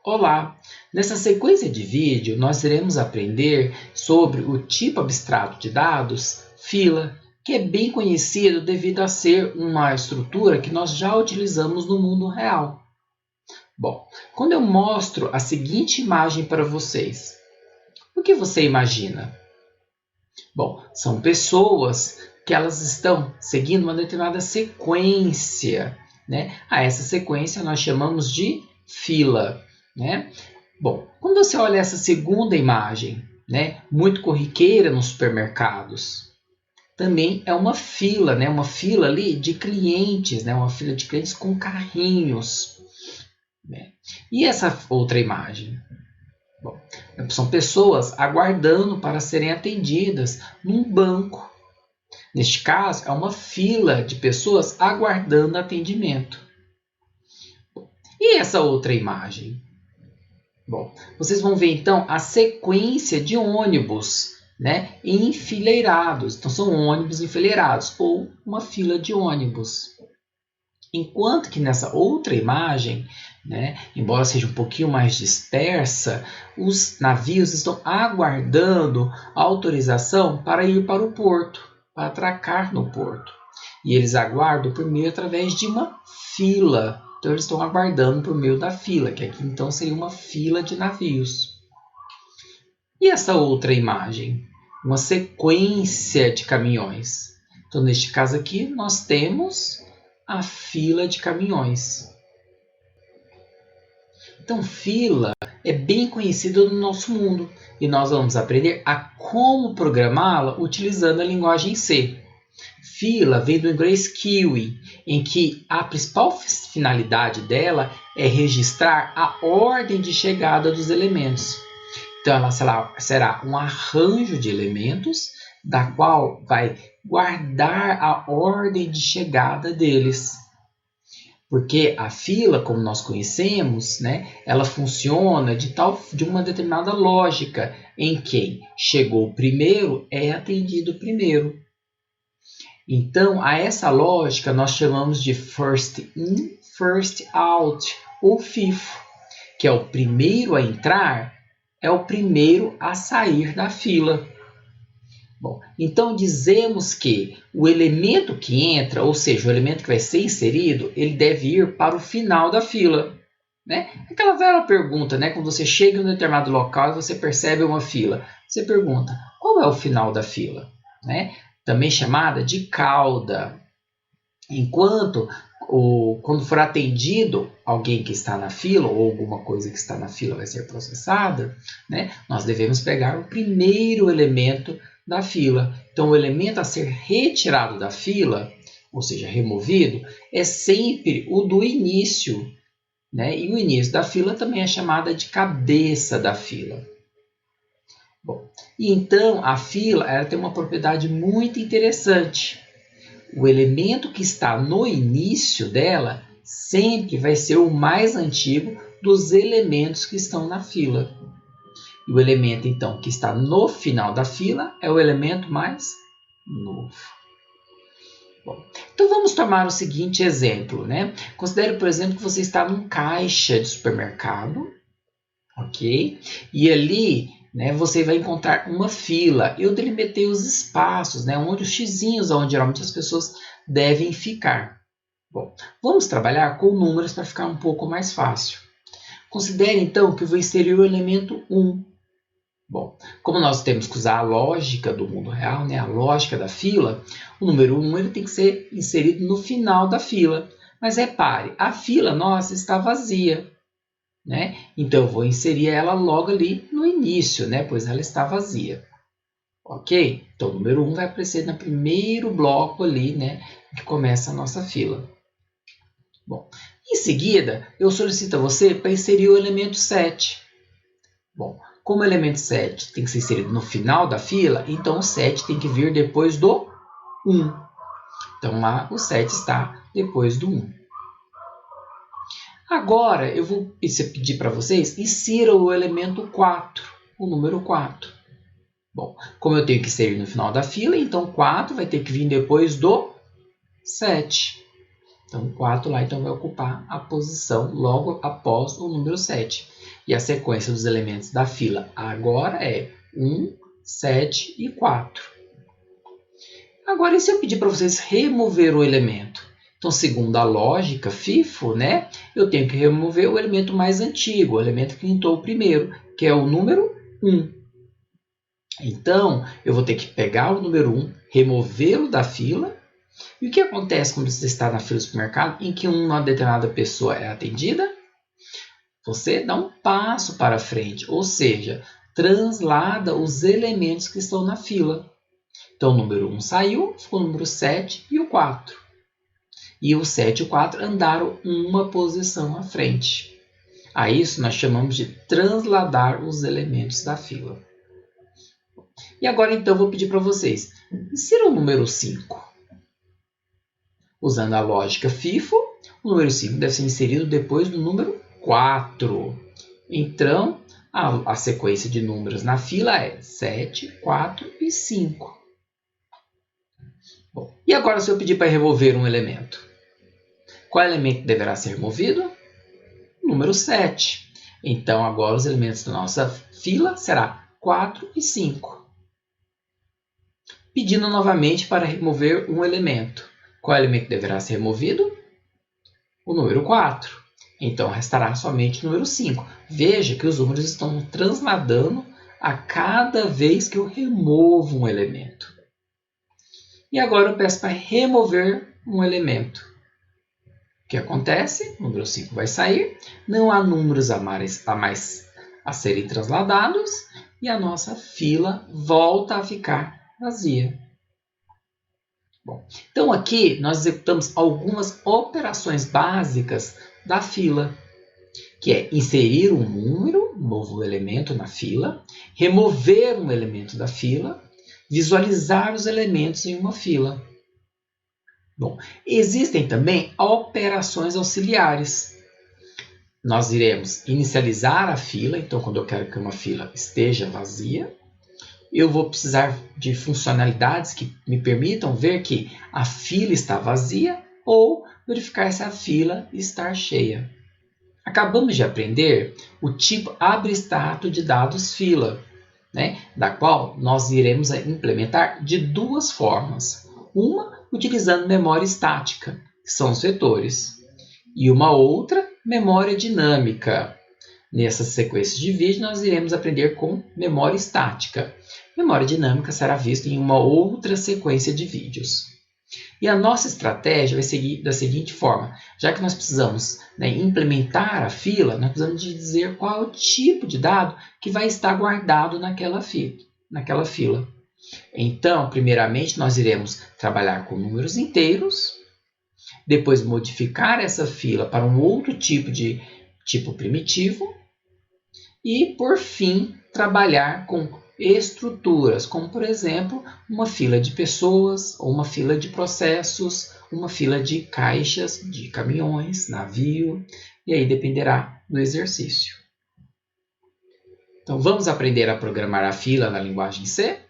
Olá! Nessa sequência de vídeo, nós iremos aprender sobre o tipo abstrato de dados, fila, que é bem conhecido devido a ser uma estrutura que nós já utilizamos no mundo real. Bom, quando eu mostro a seguinte imagem para vocês, o que você imagina? Bom, são pessoas que elas estão seguindo uma determinada sequência, né? A essa sequência nós chamamos de fila, né? Bom, quando você olha essa segunda imagem, né, muito corriqueira nos supermercados, também é uma fila, né, uma fila ali de clientes, né, uma fila de clientes com carrinhos, né? E essa outra imagem? Bom, são pessoas aguardando para serem atendidas num banco. Neste caso, é uma fila de pessoas aguardando atendimento. E essa outra imagem? Bom, vocês vão ver então a sequência de ônibus, né, enfileirados. Então, são ônibus enfileirados ou uma fila de ônibus. Enquanto que nessa outra imagem, né, embora seja um pouquinho mais dispersa, os navios estão aguardando autorização para ir para o porto, para atracar no porto. E eles aguardam por meio através de uma fila. Então, eles estão aguardando por meio da fila, que aqui então seria uma fila de navios. E essa outra imagem? Uma sequência de caminhões. Então, neste caso aqui, nós temos a fila de caminhões. Então, fila é bem conhecida no nosso mundo e nós vamos aprender a como programá-la utilizando a linguagem C. Fila vem do inglês Kiwi, em que a principal finalidade dela é registrar a ordem de chegada dos elementos. Então, ela será um arranjo de elementos, da qual vai guardar a ordem de chegada deles. Porque a fila, como nós conhecemos, né, ela funciona de uma determinada lógica, em que chegou primeiro é atendido primeiro. Então, a essa lógica nós chamamos de first in, first out, ou FIFO, que é o primeiro a entrar, é o primeiro a sair da fila. Bom, então dizemos que o elemento que entra, ou seja, o elemento que vai ser inserido, ele deve ir para o final da fila. Né? Aquela velha pergunta, né? Quando você chega em um determinado local e você percebe uma fila, você pergunta, qual é o final da fila? Né? Também chamada de cauda. Enquanto, quando for atendido alguém que está na fila, ou alguma coisa que está na fila vai ser processada, né, nós devemos pegar o primeiro elemento da fila. Então, o elemento a ser retirado da fila, ou seja, removido, é sempre o do início. Né? E o início da fila também é chamada de cabeça da fila. Bom, e então, a fila ela tem uma propriedade muito interessante. O elemento que está no início dela sempre vai ser o mais antigo dos elementos que estão na fila. E o elemento, então, que está no final da fila é o elemento mais novo. Bom, então, vamos tomar o seguinte exemplo. Né? Considere, por exemplo, que você está num caixa de supermercado, ok? E ali, né, você vai encontrar uma fila. Eu delimitei os espaços, né, onde os xizinhos, onde geralmente as pessoas devem ficar. Bom, vamos trabalhar com números para ficar um pouco mais fácil. Considere, então, que eu vou inserir o elemento 1. Bom, como nós temos que usar a lógica do mundo real, né, a lógica da fila, o número 1 ele tem que ser inserido no final da fila. Mas repare, a fila nossa está vazia. Né? Então, eu vou inserir ela logo ali no início, né? Pois ela está vazia. Ok? Então, o número 1 vai aparecer no primeiro bloco ali, né? Que começa a nossa fila. Bom, em seguida, eu solicito a você para inserir o elemento 7. Bom, como o elemento 7 tem que ser inserido no final da fila, então o 7 tem que vir depois do 1. Então, lá o 7 está depois do 1. Agora, eu vou pedir para vocês, insiram o elemento 4, o número 4. Bom, como eu tenho que inserir no final da fila, então 4 vai ter que vir depois do 7. Então, 4 lá então, vai ocupar a posição logo após o número 7. E a sequência dos elementos da fila agora é 1, 7 e 4. Agora, e se eu pedir para vocês remover o elemento? Então, segundo a lógica FIFO, né, eu tenho que remover o elemento mais antigo, o elemento que entrou primeiro, que é o número 1. Então, eu vou ter que pegar o número 1, removê-lo da fila. E o que acontece quando você está na fila do supermercado em que uma determinada pessoa é atendida? Você dá um passo para frente, ou seja, translada os elementos que estão na fila. Então, o número 1 saiu, ficou o número 7 e o 4. E o 7 e o 4 andaram uma posição à frente. A isso nós chamamos de transladar os elementos da fila. E agora, então, eu vou pedir para vocês, insira o número 5. Usando a lógica FIFO, o número 5 deve ser inserido depois do número 4. Então, a sequência de números na fila é 7, 4 e 5. Bom, e agora, se eu pedir para remover um elemento? Qual elemento deverá ser removido? O número 7. Então, agora os elementos da nossa fila serão 4 e 5. Pedindo novamente para remover um elemento. Qual elemento deverá ser removido? O número 4. Então, restará somente o número 5. Veja que os números estão transladando a cada vez que eu removo um elemento. E agora eu peço para remover um elemento. O que acontece? O número 5 vai sair, não há números a mais a serem transladados e a nossa fila volta a ficar vazia. Bom, então aqui nós executamos algumas operações básicas da fila, que é inserir um número, um novo elemento na fila, remover um elemento da fila, visualizar os elementos em uma fila. Bom, existem também operações auxiliares. Nós iremos inicializar a fila, então quando eu quero que uma fila esteja vazia, eu vou precisar de funcionalidades que me permitam ver que a fila está vazia ou verificar se a fila está cheia. Acabamos de aprender o tipo abstrato de dados fila, né, da qual nós iremos implementar de duas formas. Uma utilizando memória estática, que são os vetores, e uma outra, memória dinâmica. Nessa sequência de vídeo, nós iremos aprender com memória estática. Memória dinâmica será vista em uma outra sequência de vídeos. E a nossa estratégia vai seguir da seguinte forma. Já que nós precisamos, implementar a fila, nós precisamos de dizer qual é o tipo de dado que vai estar guardado naquela fila. Então, primeiramente, nós iremos trabalhar com números inteiros, depois modificar essa fila para um outro tipo primitivo e, por fim, trabalhar com estruturas, como, por exemplo, uma fila de pessoas, ou uma fila de processos, uma fila de caixas, de caminhões, navio, e aí dependerá do exercício. Então, vamos aprender a programar a fila na linguagem C?